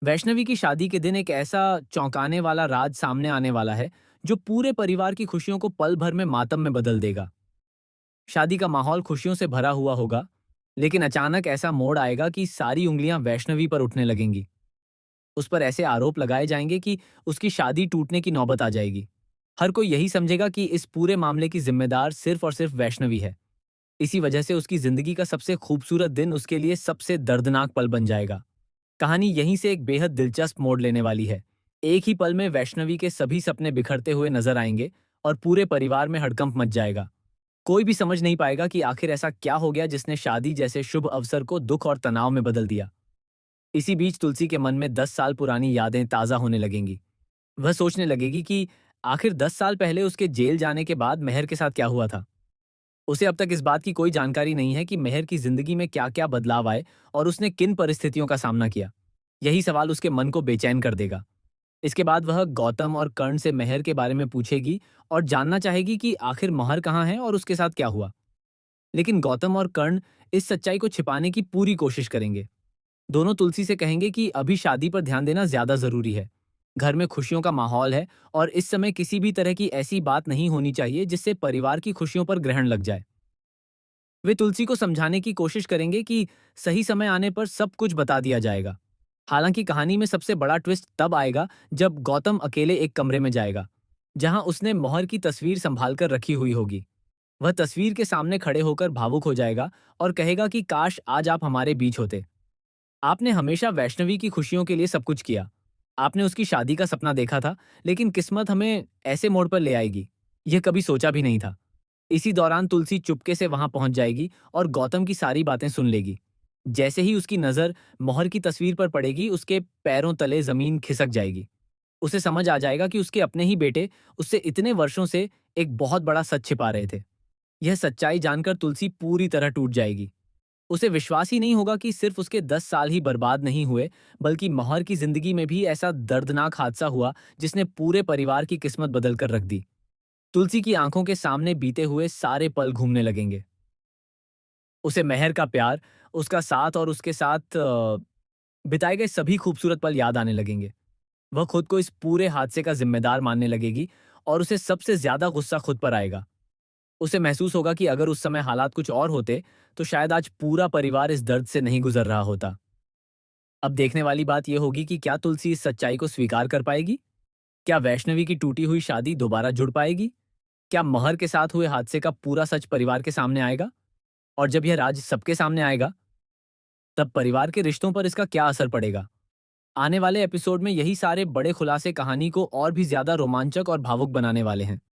वैष्णवी की शादी के दिन एक ऐसा चौंकाने वाला राज सामने आने वाला है जो पूरे परिवार की खुशियों को पल भर में मातम में बदल देगा। शादी का माहौल खुशियों से भरा हुआ होगा, लेकिन अचानक ऐसा मोड़ आएगा कि सारी उंगलियां वैष्णवी पर उठने लगेंगी। उस पर ऐसे आरोप लगाए जाएंगे कि उसकी शादी टूटने की नौबत आ जाएगी। हर कोई यही समझेगा कि इस पूरे मामले की जिम्मेदार सिर्फ और सिर्फ वैष्णवी है। इसी वजह से उसकी जिंदगी का सबसे खूबसूरत दिन उसके लिए सबसे दर्दनाक पल बन जाएगा। कहानी यहीं से एक बेहद दिलचस्प मोड़ लेने वाली है। एक ही पल में वैष्णवी के सभी सपने बिखरते हुए नजर आएंगे और पूरे परिवार में हड़कंप मच जाएगा। कोई भी समझ नहीं पाएगा कि आखिर ऐसा क्या हो गया जिसने शादी जैसे शुभ अवसर को दुख और तनाव में बदल दिया। इसी बीच तुलसी के मन में 10 साल पुरानी यादें ताजा होने लगेंगी। वह सोचने लगेगी कि आखिर 10 साल पहले उसके जेल जाने के बाद मेहर के साथ क्या हुआ था। उसे अब तक इस बात की कोई जानकारी नहीं है कि मेहर की जिंदगी में क्या क्या बदलाव आए और उसने किन परिस्थितियों का सामना किया। यही सवाल उसके मन को बेचैन कर देगा। इसके बाद वह गौतम और कर्ण से मेहर के बारे में पूछेगी और जानना चाहेगी कि आखिर महर कहाँ है और उसके साथ क्या हुआ। लेकिन गौतम और कर्ण इस सच्चाई को छिपाने की पूरी कोशिश करेंगे। दोनों तुलसी से कहेंगे कि अभी शादी पर ध्यान देना ज्यादा जरूरी है। घर में खुशियों का माहौल है और इस समय किसी भी तरह की ऐसी बात नहीं होनी चाहिए जिससे परिवार की खुशियों पर ग्रहण लग जाए। वे तुलसी को समझाने की कोशिश करेंगे कि सही समय आने पर सब कुछ बता दिया जाएगा। हालांकि कहानी में सबसे बड़ा ट्विस्ट तब आएगा जब गौतम अकेले एक कमरे में जाएगा, जहां उसने मोहर की तस्वीर संभाल कर रखी हुई होगी। वह तस्वीर के सामने खड़े होकर भावुक हो जाएगा और कहेगा कि काश आज आप हमारे बीच होते। आपने हमेशा वैष्णवी की खुशियों के लिए सब कुछ किया। आपने उसकी शादी का सपना देखा था, लेकिन किस्मत हमें ऐसे मोड़ पर ले आएगी, यह कभी सोचा भी नहीं था। इसी दौरान तुलसी चुपके से वहां पहुंच जाएगी और गौतम की सारी बातें सुन लेगी। जैसे ही उसकी नजर मोहर की तस्वीर पर पड़ेगी, उसके पैरों तले जमीन खिसक जाएगी। उसे समझ आ जाएगा कि उसके अपने ही बेटे उससे इतने वर्षों से एक बहुत बड़ा सच छिपा रहे थे। यह सच्चाई जानकर तुलसी पूरी तरह टूट जाएगी। उसे विश्वास ही नहीं होगा कि सिर्फ उसके 10 साल ही बर्बाद नहीं हुए, बल्कि मोहर की जिंदगी में भी ऐसा दर्दनाक हादसा हुआ जिसने पूरे परिवार की किस्मत बदल कर रख दी। तुलसी की आंखों के सामने बीते हुए सारे पल घूमने लगेंगे। उसे मेहर का प्यार, उसका साथ और उसके साथ बिताए गए सभी खूबसूरत पल याद आने लगेंगे। वह खुद को इस पूरे हादसे का जिम्मेदार मानने लगेगी और उसे सबसे ज्यादा गुस्सा खुद पर आएगा। उसे महसूस होगा कि अगर उस समय हालात कुछ और होते, तो शायद आज पूरा परिवार इस दर्द से नहीं गुजर रहा होता। अब देखने वाली बात यह होगी कि क्या तुलसी इस सच्चाई को स्वीकार कर पाएगी? क्या वैष्णवी की टूटी हुई शादी दोबारा जुड़ पाएगी? क्या महर के साथ हुए हादसे का पूरा सच परिवार के सामने आएगा? और जब यह राज सबके सामने आएगा, तब परिवार के रिश्तों पर इसका क्या असर पड़ेगा? आने वाले एपिसोड में यही सारे बड़े खुलासे कहानी को और भी ज्यादा रोमांचक और भावुक बनाने वाले हैं।